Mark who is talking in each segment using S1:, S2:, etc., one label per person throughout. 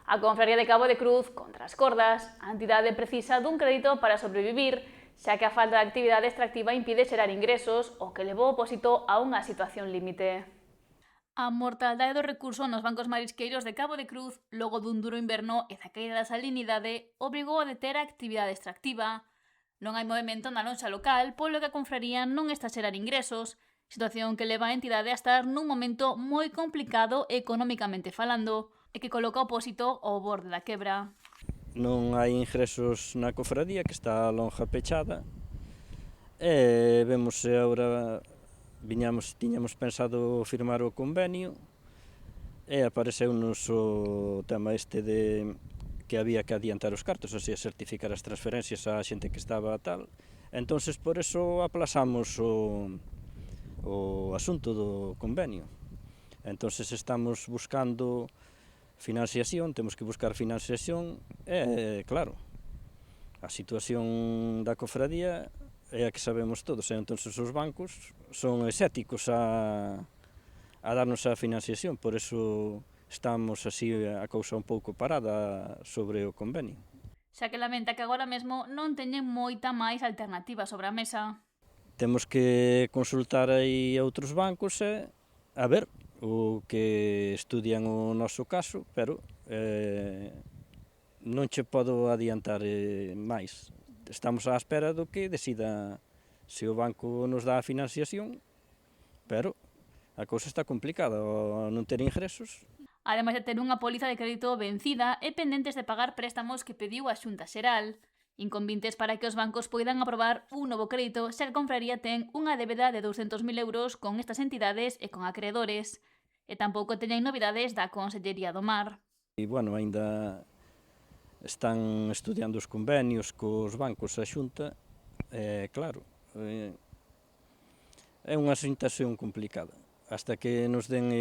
S1: A Confraría de Cabo de Cruz, contra as cordas, a entidade precisa dun crédito para sobrevivir, xa que a falta de actividade extractiva impide xerar ingresos, o que levou o Pósito a unha situación límite. A mortaldade do recurso nos bancos marisqueiros de Cabo de Cruz, logo dun duro inverno e da caída da salinidade, obrigou a deter a actividade extractiva. Non hai movimento na lonxa local, polo que a confraría non está a xerar ingresos, situación que leva a entidade a estar nun momento moi complicado economicamente falando, e que coloca o Pósito ao borde da quebra.
S2: Non hai ingresos na cofradía, que está a lonja pechada, e vemos se agora tiñamos pensado firmar o convenio e apareceu-nos o tema este de que había que adiantar os cartos, así a certificar as transferencias á xente que estaba tal. Entonces por eso aplazamos o asunto do convenio. Entonces estamos buscando financiación, temos que buscar financiación e, claro, a situación da cofradía é a que sabemos todos, e entón os bancos son escépticos a darnos a financiación, por eso estamos así a cousa un pouco parada sobre o convenio.
S1: Xa que lamenta que agora mesmo non teñen moita máis alternativa sobre a mesa.
S2: Temos que consultar aí a outros bancos e a ver o que estudian o noso caso, pero non che podo adiantar máis. Estamos á espera do que decida se o banco nos dá a financiación, pero a cousa está complicada, ao non ter ingresos.
S1: Ademais de ter unha póliza de crédito vencida e pendentes de pagar préstamos que pediu a Xunta Xeral, inconvintes para que os bancos poidan aprobar un novo crédito se a confraría ten unha débeda de 200.000 euros con estas entidades e con acreedores. E tampouco teñen novidades da Consellería do Mar.
S2: E, bueno, aínda están estudiando os convenios cos bancos a Xunta, e, claro, é unha situación complicada. Hasta que nos den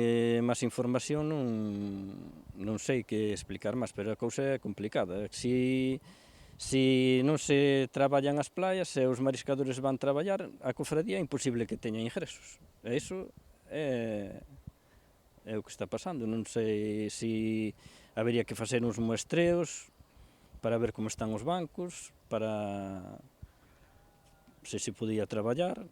S2: máis información non sei que explicar máis, pero a cousa é complicada. Si non se traballan as playas e os mariscadores van traballar, a cofradía é imposible que teña ingresos. E iso é o que está pasando. Non sei se habería que facer uns muestreos para ver como están os bancos, para se podía traballar,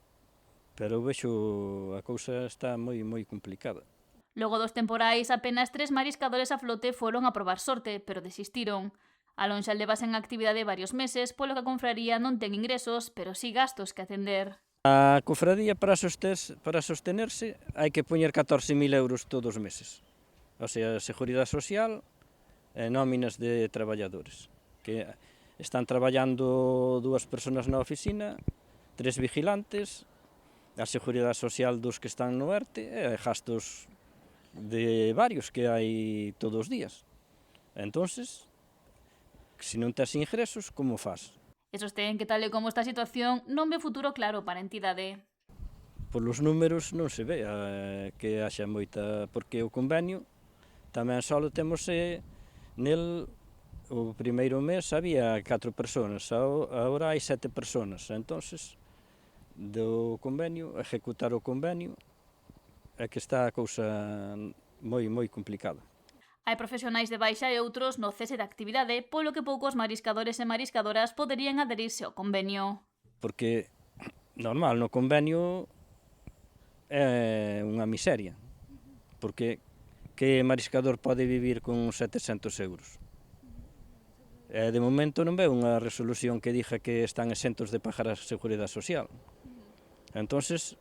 S2: pero vexo a cousa está moi complicada.
S1: Logo dos temporais, apenas 3 mariscadores a flote foron a probar sorte, pero desistiron. A lonxa levase en actividade varios meses, polo que a confraría non ten ingresos, pero sí gastos que atender.
S2: A cofradía para sostenerse hai que poñer 14.000 euros todos os meses. O sea, Seguridade Social e nóminas de traballadores, que están traballando 2 persoas na oficina, 3 vigilantes, a Seguridade Social dos que están no ERTE e gastos de varios que hai todos os días. Entonces, se non tes ingresos, como faz?
S1: E sostén que tal e como está a situación non ve futuro claro para a entidade.
S2: Polos números non se ve que haxa moita, porque o convenio tamén só temos nel o primeiro mes había 4 persoas, agora hai 7 persoas, entonces do convenio, ejecutar o convenio, é que está a cousa moi complicada.
S1: Hai profesionais de baixa e outros no cese de actividade, polo que poucos mariscadores e mariscadoras poderían adherirse ao convenio.
S2: Porque, normal, no convenio é unha miseria, porque que mariscador pode vivir con 700 euros? E de momento non veo unha resolución que diga que están exentos de pagar a Seguridade Social. Entonces,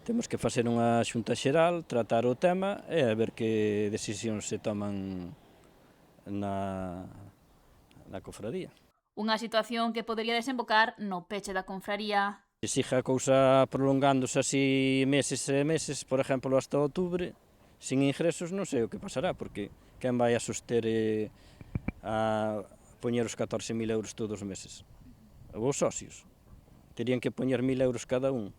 S2: temos que facer unha xunta xeral, tratar o tema e a ver que decisións se toman na cofradía.
S1: Unha situación que podería desembocar no peche da confraría.
S2: Se siga a cousa prolongándose así meses e meses, por exemplo, hasta outubro, sin ingresos, non sei o que pasará, porque quen vai a soster a poñer os 14.000 euros todos os meses? Os socios. Terían que poñer 1.000 euros cada un.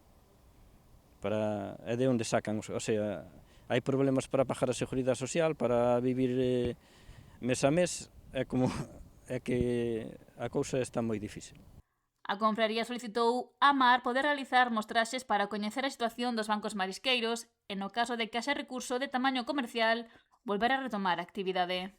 S2: E de onde sacan? O sea, hai problemas para pagar a Seguridade Social, para vivir mes a mes, é que a cousa está moi difícil.
S1: A confraría solicitou a Mar poder realizar mostraxes para coñecer a situación dos bancos marisqueiros e no caso de que haxa recurso de tamaño comercial, volver a retomar a actividade.